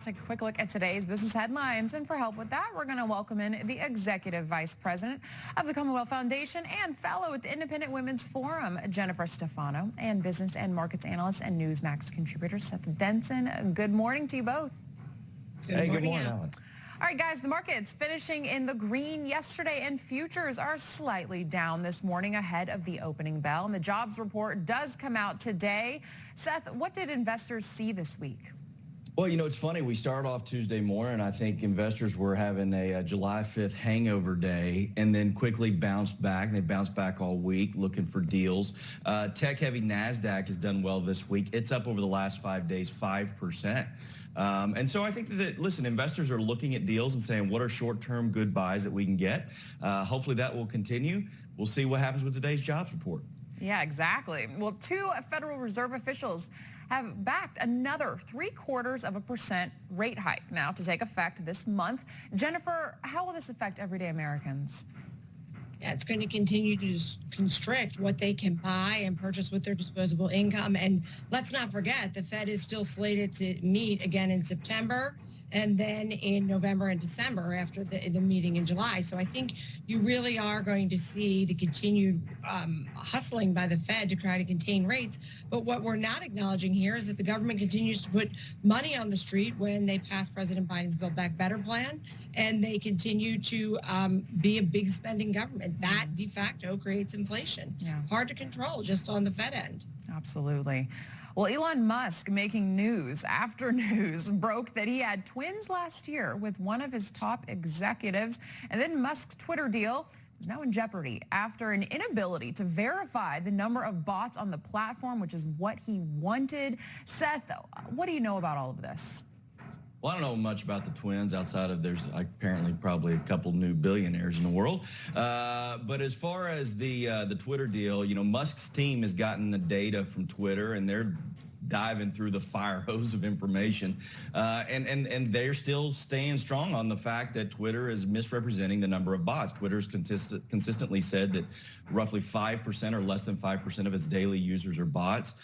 Take a quick look at today's business headlines. And for help with that, we're going to welcome in the Executive Vice President of the Commonwealth Foundation and Fellow at the Independent Women's Forum, Jennifer Stefano, and Business and Markets Analyst and Newsmax contributor, Seth Denson. Good morning to you both. Good morning, Alan. All right, guys, the market's finishing in the green yesterday, and futures are slightly down this morning ahead of the opening bell. And the jobs report does come out today. Seth, what did investors see this week? Well, it's funny. We started off Tuesday morning. I think investors were having a July 5th hangover day and then quickly bounced back. They bounced back all week looking for deals. Tech-heavy NASDAQ has done well this week. It's up over the last 5 days, 5%. And so I think that, listen, investors are looking at deals and saying, what are short-term good buys that we can get? Hopefully that will continue. We'll see what happens with today's jobs report. Yeah, exactly. Well, two Federal Reserve officials have backed another 0.75% rate hike now to take effect this month. Jennifer, how will this affect everyday Americans? Yeah, it's going to continue to constrict what they can buy and purchase with their disposable income. And let's not forget, the Fed is still slated to meet again in September and then in November and December after the meeting in July. So I think you really are going to see the continued hustling by the Fed to try to contain rates. But what we're not acknowledging here is that the government continues to put money on the street when they pass President Biden's Build Back Better plan, and they continue to be a big spending government. That de facto creates inflation. Yeah. Hard to control just on the Fed end. Absolutely. Well, Elon Musk making news after news broke that he had twins last year with one of his top executives. And then Musk's Twitter deal is now in jeopardy after an inability to verify the number of bots on the platform, which is what he wanted. Seth, what do you know about all of this? Well, I don't know much about the twins outside of there's apparently probably a couple new billionaires in the world. But as far as the Twitter deal, Musk's team has gotten the data from Twitter and they're diving through the fire hose of information. And they're still staying strong on the fact that Twitter is misrepresenting the number of bots. Twitter's consistently said that roughly 5% or less than 5% of its daily users are bots.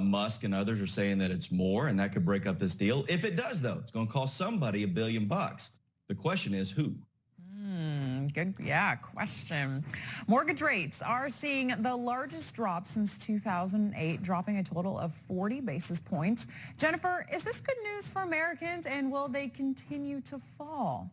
Musk and others are saying that it's more, and that could break up this deal. If it does, though, it's going to cost somebody $1 billion. The question is who? Good, question. Mortgage rates are seeing the largest drop since 2008, dropping a total of 40 basis points. Jennifer, is this good news for Americans, and will they continue to fall?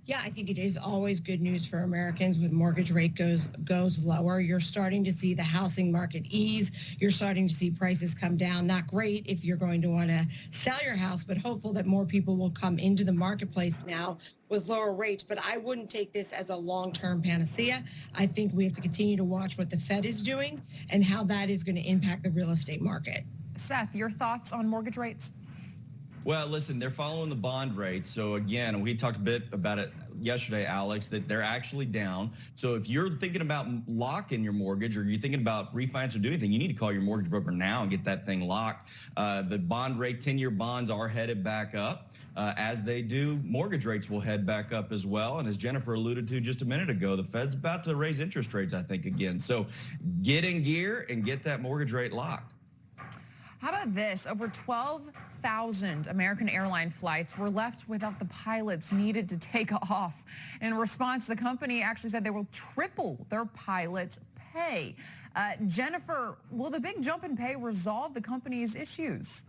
Yeah, I think it is always good news for Americans when mortgage rate goes lower. You're starting to see the housing market ease. You're starting to see prices come down. Not great if you're going to want to sell your house, but hopeful that more people will come into the marketplace now with lower rates. But I wouldn't take this as a long-term panacea. I think we have to continue to watch what the Fed is doing and how that is going to impact the real estate market. Seth, your thoughts on mortgage rates? Well, listen, they're following the bond rates. So again, we talked a bit about it yesterday, Alex, that they're actually down. So if you're thinking about locking your mortgage or you're thinking about refinance or do anything, you need to call your mortgage broker now and get that thing locked. The bond rate, 10-year bonds are headed back up. As they do, mortgage rates will head back up as well. And as Jennifer alluded to just a minute ago, the Fed's about to raise interest rates, I think, again. So get in gear and get that mortgage rate locked. How about this? Over 12,000 American airline flights were left without the pilots needed to take off. In response, the company actually said they will triple their pilots' pay. Jennifer, will the big jump in pay resolve the company's issues?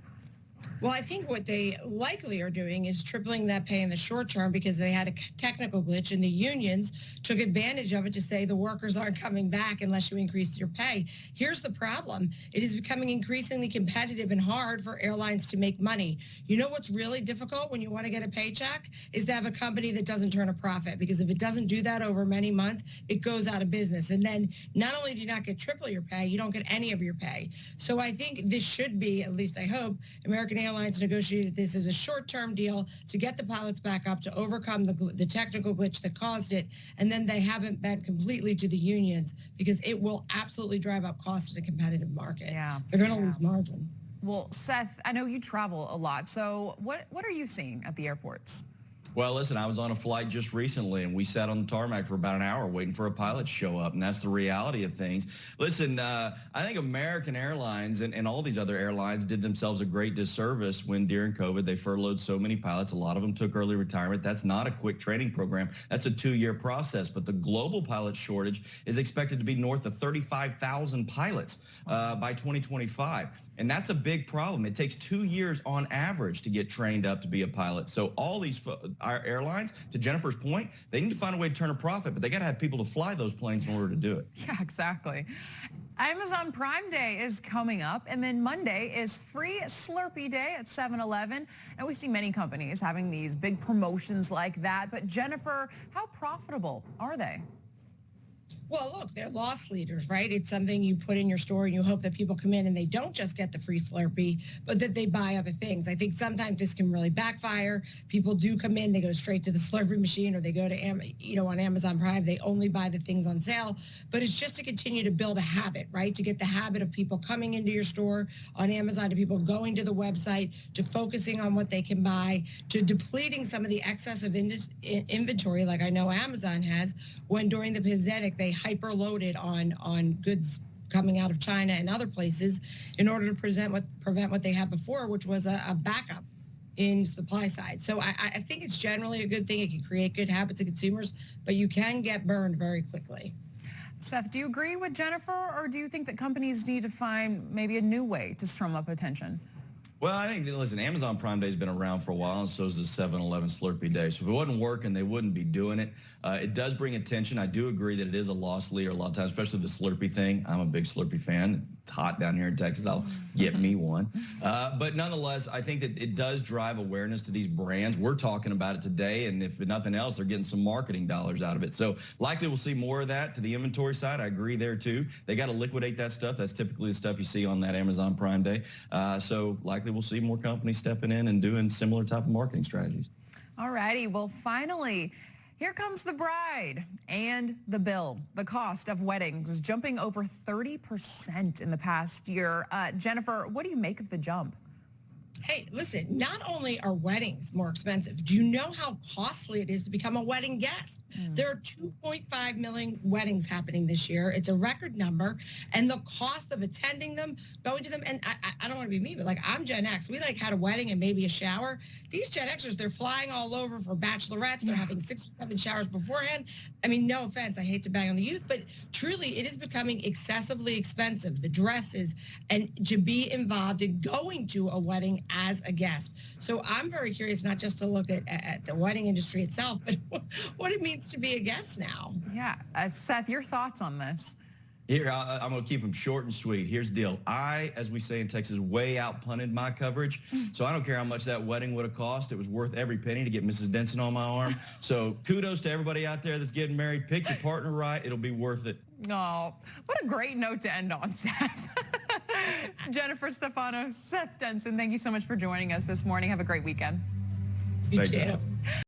Well, I think what they likely are doing is tripling that pay in the short term because they had a technical glitch and the unions took advantage of it to say the workers aren't coming back unless you increase your pay. Here's the problem. It is becoming increasingly competitive and hard for airlines to make money. You know what's really difficult when you want to get a paycheck is to have a company that doesn't turn a profit, because if it doesn't do that over many months, it goes out of business. And then not only do you not get triple your pay, you don't get any of your pay. So I think this should be, at least I hope, American Airlines negotiated this as a short-term deal to get the pilots back up, to overcome the technical glitch that caused it, and then they haven't bent completely to the unions because it will absolutely drive up costs in a competitive market. Yeah. They're going to lose margin. Well, Seth, I know you travel a lot, so what are you seeing at the airports? Well, listen, I was on a flight just recently, and we sat on the tarmac for about an hour waiting for a pilot to show up, and that's the reality of things. Listen, I think American Airlines and all these other airlines did themselves a great disservice when during COVID they furloughed so many pilots. A lot of them took early retirement. That's not a quick training program. That's a 2-year process. But the global pilot shortage is expected to be north of 35,000 pilots by 2025. And that's a big problem. It takes 2 years on average to get trained up to be a pilot. So all these our airlines, to Jennifer's point, they need to find a way to turn a profit, but they got to have people to fly those planes in order to do it. Yeah, exactly. Amazon Prime Day is coming up, and then Monday is free Slurpee Day at 7-Eleven. And we see many companies having these big promotions like that. But Jennifer, how profitable are they? Well, look, they're loss leaders, right? It's something you put in your store and you hope that people come in and they don't just get the free Slurpee, but that they buy other things. I think sometimes this can really backfire. People do come in, they go straight to the Slurpee machine, or they go to, on Amazon Prime, they only buy the things on sale. But it's just to continue to build a habit, right? To get the habit of people coming into your store on Amazon, to people going to the website, to focusing on what they can buy, to depleting some of the excess of inventory, like I know Amazon has, when during the pandemic they hyper-loaded on goods coming out of China and other places in order to prevent what they had before, which was a backup in supply side. So I think it's generally a good thing. It can create good habits of consumers, but you can get burned very quickly. Seth, do you agree with Jennifer, or do you think that companies need to find maybe a new way to strum up attention? Well, I think, listen, Amazon Prime Day has been around for a while, and so is the 7-Eleven Slurpee Day. So if it wasn't working, they wouldn't be doing it. It does bring attention. I do agree that it is a loss leader a lot of times, especially the Slurpee thing. I'm a big Slurpee fan. It's hot down here in Texas. I'll get me one. But nonetheless, I think that it does drive awareness to these brands. We're talking about it today, and if nothing else, they're getting some marketing dollars out of it. So likely we'll see more of that to the inventory side. I agree there, too. They got to liquidate that stuff. That's typically the stuff you see on that Amazon Prime Day. So likely we'll see more companies stepping in and doing similar type of marketing strategies. All righty. Well, finally, here comes the bride and the bill. The cost of weddings was jumping over 30% in the past year. Jennifer, what do you make of the jump? Hey, listen, not only are weddings more expensive, do you know how costly it is to become a wedding guest? There are 2.5 million weddings happening this year. It's a record number. And the cost of attending them, going to them, and I don't want to be mean, but like I'm Gen X. We like had a wedding and maybe a shower. These Gen Xers, they're flying all over for bachelorettes. They're having 6 or 7 showers beforehand. I mean, no offense, I hate to bang on the youth, but truly it is becoming excessively expensive. The dresses and to be involved in going to a wedding as a guest. So I'm very curious, not just to look at the wedding industry itself, but what it means to be a guest now. Yeah. Seth, your thoughts on this? Here, I'm going to keep them short and sweet. Here's the deal. I, as we say in Texas, way out-punted my coverage. So I don't care how much that wedding would have cost. It was worth every penny to get Mrs. Denson on my arm. So kudos to everybody out there that's getting married. Pick your partner right. It'll be worth it. Oh, what a great note to end on, Seth. Jennifer Stefano, Seth Denson, thank you so much for joining us this morning. Have a great weekend. You too.